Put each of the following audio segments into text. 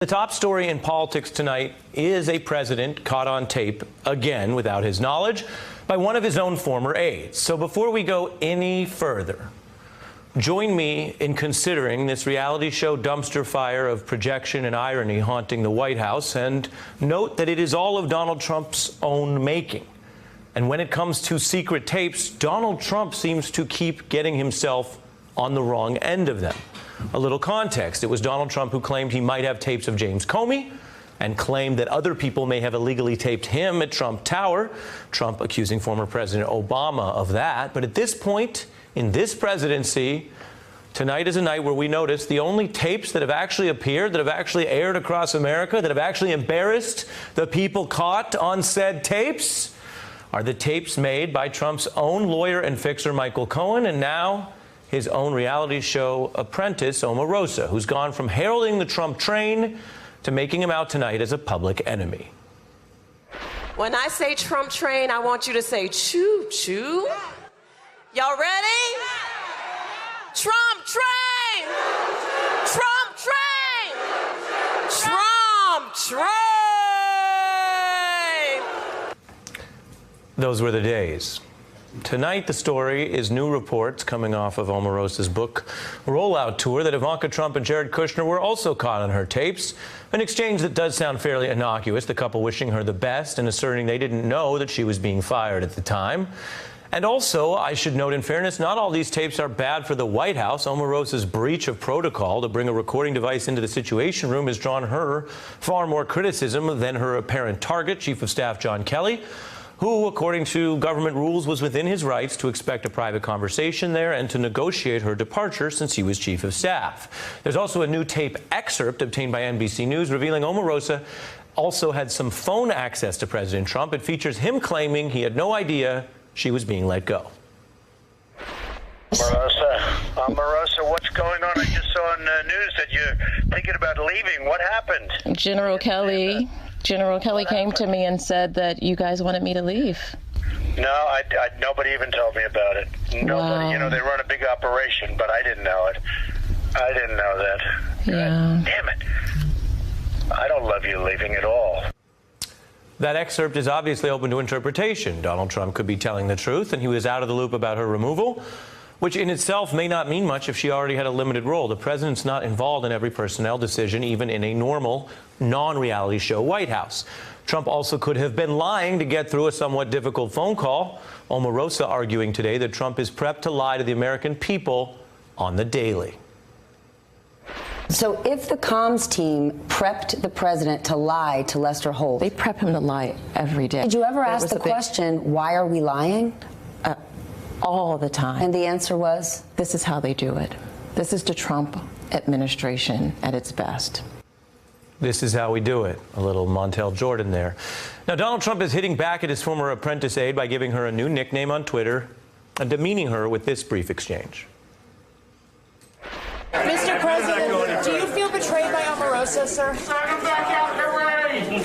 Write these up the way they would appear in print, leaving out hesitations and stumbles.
The top story in politics tonight is a president caught on tape, again without his knowledge, by one of his own former aides. So before we go any further, join me in considering this reality show dumpster fire of projection and irony haunting the White House, and note that it is all of Donald Trump's own making. And when it comes to secret tapes, Donald Trump seems to keep getting himself on the wrong end of them. A little context. It was Donald Trump who claimed he might have tapes of James Comey and claimed that other people may have illegally taped him at Trump Tower, Trump accusing former President Obama of that. But at this point in this presidency, tonight is a night where we notice the only tapes that have actually appeared, that have actually aired across America, that have actually embarrassed the people caught on said tapes, are the tapes made by Trump's own lawyer and fixer, Michael Cohen, and now his own reality show apprentice, Omarosa, who's gone from heralding the Trump train to making him out tonight as a public enemy. When I say Trump train, I want you to say choo-choo. Y'all ready? Trump train! Trump train! Trump train! Those were the days. Tonight, the story is new reports coming off of Omarosa's book rollout tour that Ivanka Trump and Jared Kushner were also caught on her tapes. An exchange that does sound fairly innocuous, the couple wishing her the best and asserting they didn't know that she was being fired at the time. And also, I should note in fairness, not all these tapes are bad for the White House. Omarosa's breach of protocol to bring a recording device into the Situation Room has drawn her far more criticism than her apparent target, Chief of Staff John Kelly, who, according to government rules, was within his rights to expect a private conversation there and to negotiate her departure since he was chief of staff. There's also a new tape excerpt obtained by NBC News revealing Omarosa also had some phone access to President Trump. It features him claiming he had no idea she was being let go. Omarosa, what's going on? I just saw on the news that you're thinking about leaving. What happened? General Kelly came to me and said that you guys wanted me to leave. No, nobody even told me about it. Nobody. Wow. You know, they run a big operation, but I didn't know it. I didn't know that. Yeah. God damn it. I don't love you leaving at all. That excerpt is obviously open to interpretation. Donald Trump could be telling the truth, and he was out of the loop about her removal, which in itself may not mean much if she already had a limited role. The president's not involved in every personnel decision, even in a normal, non-reality show White House. Trump also could have been lying to get through a somewhat difficult phone call. Omarosa arguing today that Trump is prepped to lie to the American people on the daily. So if the comms team prepped the president to lie to Lester Holt, They prep him to lie every day. did you ever ask the question, why are we lying? All the time. And the answer was? This is how they do it. This is the Trump administration at its best. This is how we do it. A little Montel Jordan there. Now, Donald Trump is hitting back at his former apprentice aide by giving her a new nickname on Twitter and demeaning her with this brief exchange. Mr. President, do you feel betrayed by Omarosa, sir? Back out the way!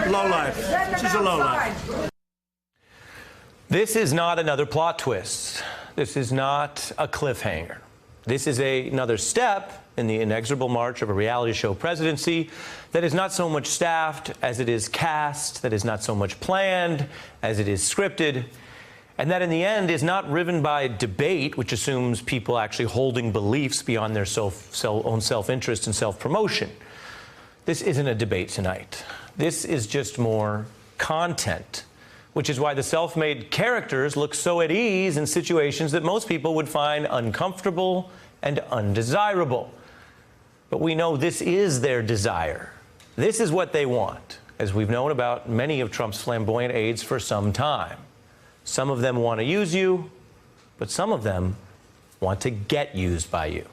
Lowlife. She's a lowlife. This is not another plot twist. This is not a cliffhanger. This is another step in the inexorable march of a reality show presidency that is not so much staffed as it is cast, that is not so much planned as it is scripted, and that in the end is not driven by debate, which assumes people actually holding beliefs beyond their own self-interest and self-promotion. This isn't a debate tonight. This is just more content, which is why the self-made characters look so at ease in situations that most people would find uncomfortable and undesirable. But we know this is their desire. This is what they want, as we've known about many of Trump's flamboyant aides for some time. Some of them want to use you, but some of them want to get used by you.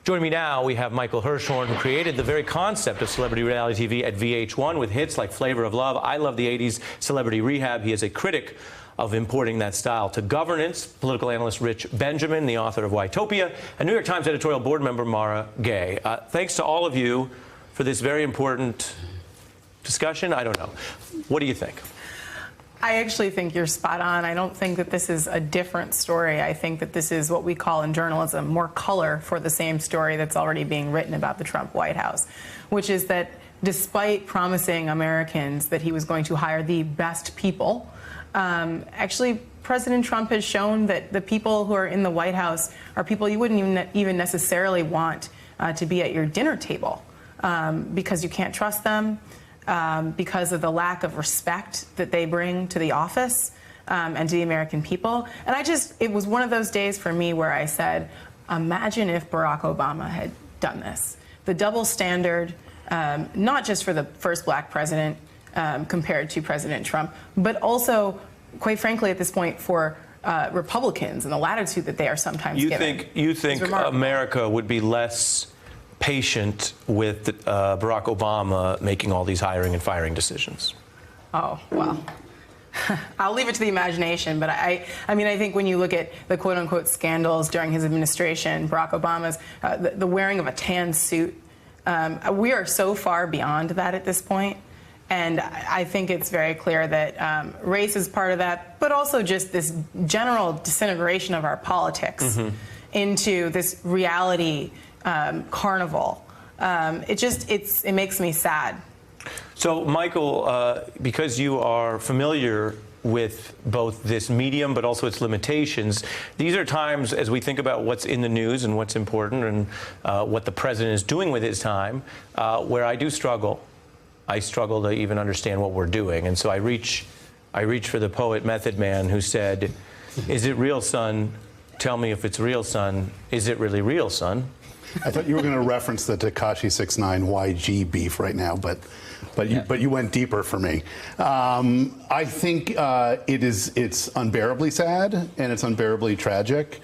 Joining me now, we have Michael Hirschorn, who created the very concept of celebrity reality TV at VH1 with hits like Flavor of Love, I Love the 80s, Celebrity Rehab. He is a critic of importing that style to governance. Political analyst Rich Benjamin, the author of Whytopia, and New York Times editorial board member Mara Gay. Thanks to all of you for this very important discussion. I don't know. What do you think? I actually think you're spot on. I don't think that this is a different story. I think that this is what we call in journalism more color for the same story that's already being written about the Trump White House, which is that despite promising Americans that he was going to hire the best people, actually President Trump has shown that the people who are in the White House are people you wouldn't even necessarily want to be at your dinner table because you can't trust them. Because of the lack of respect that they bring to the office and to the American people. And it was one of those days for me where I said, imagine if Barack Obama had done this. The double standard, not just for the first black president compared to President Trump, but also, quite frankly, at this point, for Republicans and the latitude that they are sometimes given. You think America would be less patient with Barack Obama making all these hiring and firing decisions? Oh, well, I'll leave it to the imagination. But I mean, I think when you look at the quote-unquote scandals during his administration, Barack Obama's, the wearing of a tan suit, we are so far beyond that at this point. And I think it's very clear that race is part of that, but also just this general disintegration of our politics into this reality carnival. It makes me sad. So, Michael, because you are familiar with both this medium but also its limitations, these are times as we think about what's in the news and what's important and what the president is doing with his time, where I do struggle. I struggle to even understand what we're doing. And so I reach for the poet Method Man, who said, "Is it real, son? Tell me if it's real, son. Is it really real, son?" I thought you were going to reference the Tekashi 6ix9ine YG beef right now, but you went deeper for me. I think it's unbearably sad and it's unbearably tragic,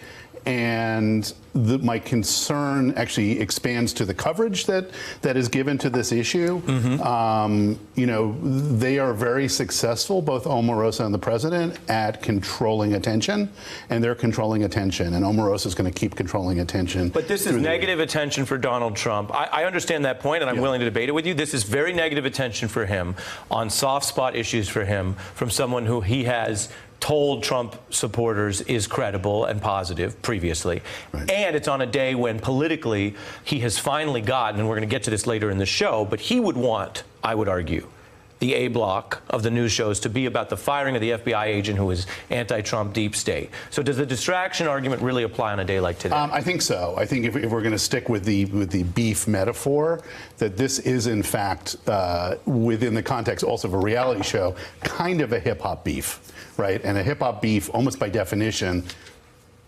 and my concern actually expands to the coverage that is given to this issue. You know, they are very successful, both Omarosa and the president, at controlling attention, and they're controlling attention, and Omarosa is going to keep controlling attention. But this is negative attention for Donald Trump. I understand that point, and I'm willing to debate it with you. This is very negative attention for him on soft spot issues for him from someone who he has told Trump supporters is credible and positive previously. Right. And it's on a day when politically he has finally gotten, and we're going to get to this later in the show, but he would want, I would argue, the A block of the news shows to be about the firing of the FBI agent who is anti-Trump deep state. So does the distraction argument really apply on a day like today? I think so. I think if we're going to stick with the beef metaphor, that this is in fact within the context also of a reality show, kind of a hip hop beef, right? And a hip hop beef, almost by definition,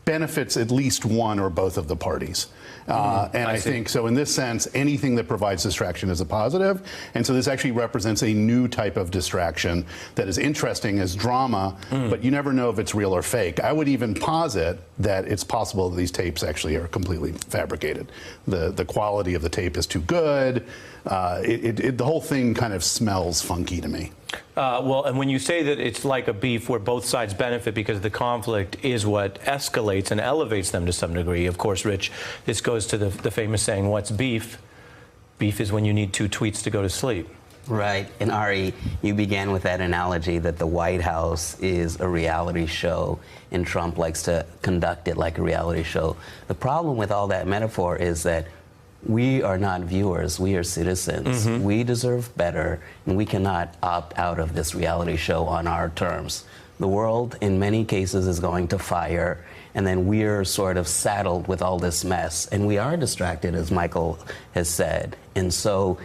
benefits at least one or both of the parties. And I think so in this sense, anything that provides distraction is a positive. And so this actually represents a new type of distraction that is interesting as drama, but you never know if it's real or fake. I would even posit that it's possible that these tapes actually are completely fabricated. The quality of the tape is too good. The whole thing kind of smells funky to me. Well, and when you say that it's like a beef where both sides benefit because the conflict is what escalates and elevates them to some degree, of course, Rich, this goes to the famous saying, what's beef? Beef is when you need 2 tweets to go to sleep. Right. And Ari, you began with that analogy that the White House is a reality show and Trump likes to conduct it like a reality show. The problem with all that metaphor is that we are not viewers, we are citizens. We deserve better, and we cannot opt out of this reality show on our terms. The world, in many cases, is going to fire, and then we're sort of saddled with all this mess. And we are distracted, as Michael has said. And so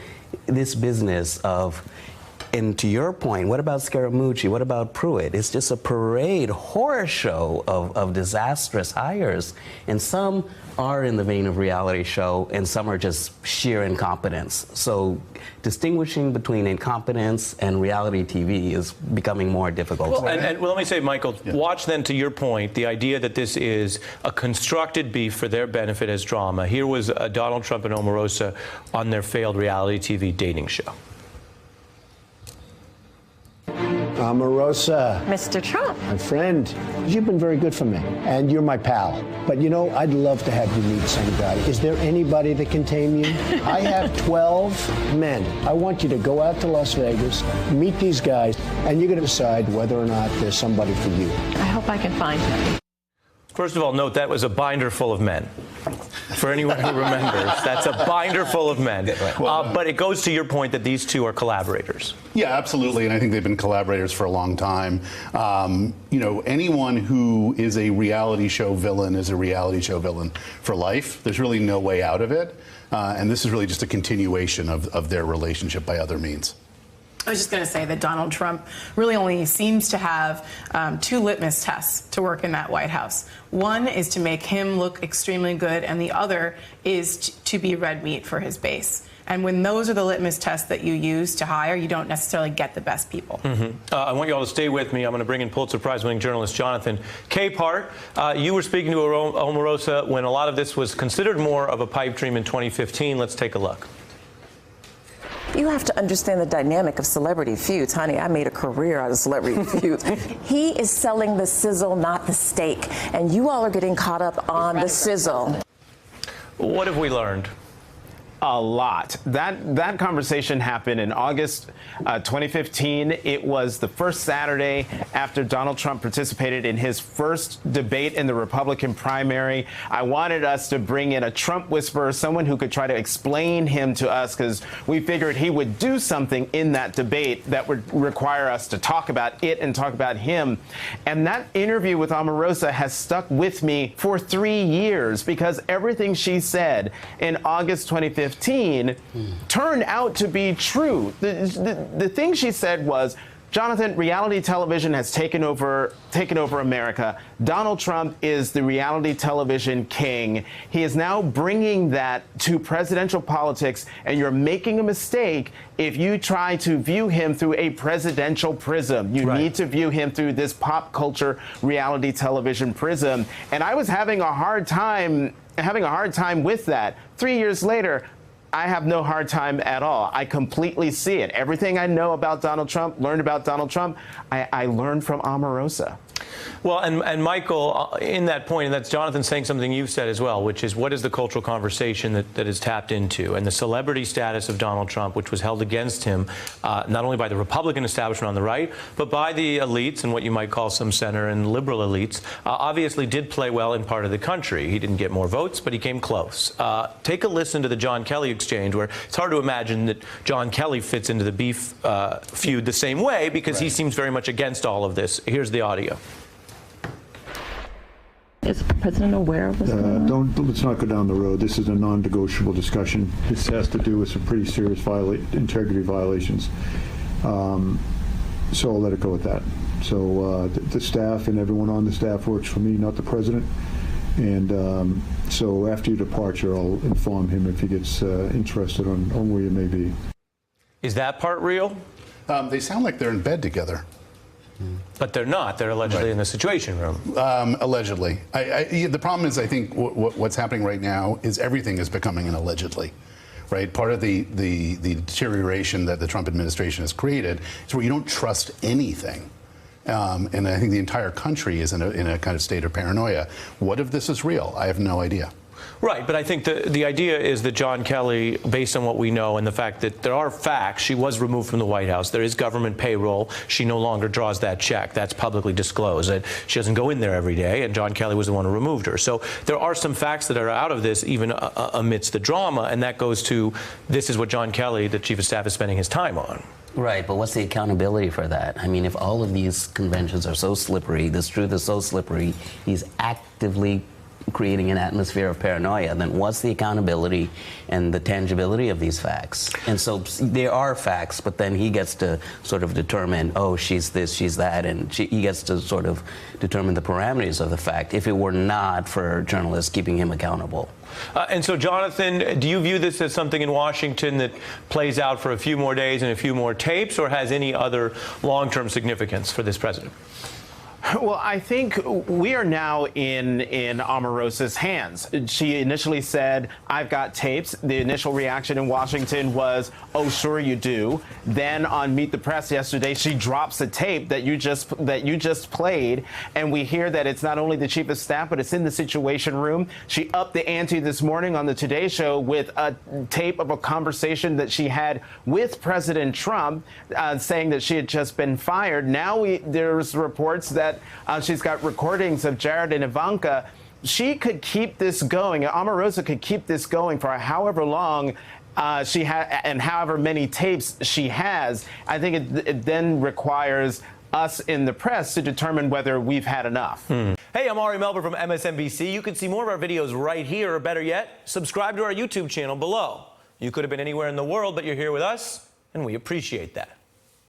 this business of, and to your point, what about Scaramucci? What about Pruitt? It's just a parade, horror show of disastrous hires. And some are in the vein of reality show, and some are just sheer incompetence. So distinguishing between incompetence and reality TV is becoming more difficult. Well, and let me say, Michael, watch then to your point, the idea that this is a constructed beef for their benefit as drama. Here was Donald Trump and Omarosa on their failed reality TV dating show. Omarosa. Mr. Trump. My friend, you've been very good for me, and you're my pal. But you know, I'd love to have you meet somebody. Is there anybody that can tame you? I have 12 men. I want you to go out to Las Vegas, meet these guys, and you're going to decide whether or not there's somebody for you. I hope I can find him. First of all, note that was a binder full of men. For anyone who remembers, that's a binder full of men. But it goes to your point that these two are collaborators. Yeah, absolutely, and I think they've been collaborators for a long time. You know, anyone who is a reality show villain is a reality show villain for life. There's really no way out of it, and this is really just a continuation of their relationship by other means. I was just going to say that Donald Trump really only seems to have two litmus tests to work in that White House. One is to make him look extremely good, and the other is to be red meat for his base. And when those are the litmus tests that you use to hire, you don't necessarily get the best people. I want you all to stay with me. I'm going to bring in Pulitzer Prize-winning journalist Jonathan Capehart. You were speaking to Omarosa when a lot of this was considered more of a pipe dream in 2015. Let's take a look. You have to understand the dynamic of celebrity feuds. Honey, I made a career out of celebrity feuds. He is selling the sizzle, not the steak. And you all are getting caught up on the sizzle. What have we learned? A lot. That conversation happened in August 2015. It was the first Saturday after Donald Trump participated in his first debate in the Republican primary. I wanted us to bring in a Trump whisperer, someone who could try to explain him to us, because we figured he would do something in that debate that would require us to talk about it and talk about him. And that interview with Omarosa has stuck with me for 3 years, because everything she said in August 2015 turned out to be true. The thing she said was, Jonathan, reality television has taken over America. Donald Trump is the reality television king. He is now bringing that to presidential politics, and you're making a mistake if you try to view him through a presidential prism. You need to view him through this pop culture reality television prism. And I was having a hard time with that. 3 years later, I have no hard time at all. I completely see it. Everything I know about Donald Trump, learned about Donald Trump, I learned from Omarosa. Well, and Michael, in that point, and that's Jonathan saying something you've said as well, which is what is the cultural conversation that is tapped into, and the celebrity status of Donald Trump, which was held against him not only by the Republican establishment on the right, but by the elites and what you might call some center and liberal elites, obviously did play well in part of the country. He didn't get more votes, but he came close. Take a listen to the John Kelly exchange, where it's hard to imagine that John Kelly fits into the beef feud the same way, because he seems very much against all of this. Here's the audio. Is the president aware of this? Let's not go down the road. This is a non-negotiable discussion. This has to do with some pretty serious integrity violations. So I'll let it go at that. So the staff and everyone on the staff works for me, not the president. And so after your departure, I'll inform him if he gets interested on where you may be. Is that part real? They sound like they're in bed together. But they're not. They're allegedly in the Situation Room. Allegedly. The problem is, I think what's happening right now is everything is becoming an allegedly. Right? Part of the deterioration that the Trump administration has created is where you don't trust anything. And I think the entire country is in a kind of state of paranoia. What if this is real? I have no idea. Right, but I think the idea is that John Kelly, based on what we know and the fact that there are facts, she was removed from the White House. There is government payroll. She no longer draws that check. That's publicly disclosed. That she doesn't go in there every day, and John Kelly was the one who removed her. So there are some facts that are out of this, even amidst the drama, and that goes to this is what John Kelly, the chief of staff, is spending his time on. Right, but what's the accountability for that? I mean, if all of these conventions are so slippery, this truth is so slippery, he's actively creating an atmosphere of paranoia, then what's the accountability and the tangibility of these facts? And so there are facts, but then he gets to sort of determine, oh, she's this, she's that, and he gets to sort of determine the parameters of the fact if it were not for journalists keeping him accountable. And so, Jonathan, do you view this as something in Washington that plays out for a few more days and a few more tapes, or has any other long-term significance for this president? Well, I think we are now in Omarosa's hands. She initially said, "I've got tapes." The initial reaction in Washington was, "Oh, sure you do." Then on Meet the Press yesterday, she drops a tape that you just played, and we hear that it's not only the chief of staff, but it's in the Situation Room. She upped the ante this morning on the Today Show with a tape of a conversation that she had with President Trump, saying that she had just been fired. Now there's reports that she's got recordings of Jared and Ivanka. She could keep this going. Omarosa could keep this going for however long she had and however many tapes she has. I think it then requires us in the press to determine whether we've had enough. Hey, I'm Ari Melber from MSNBC. You can see more of our videos right here, or better yet, subscribe to our YouTube channel below. You could have been anywhere in the world, but you're here with us, and we appreciate that.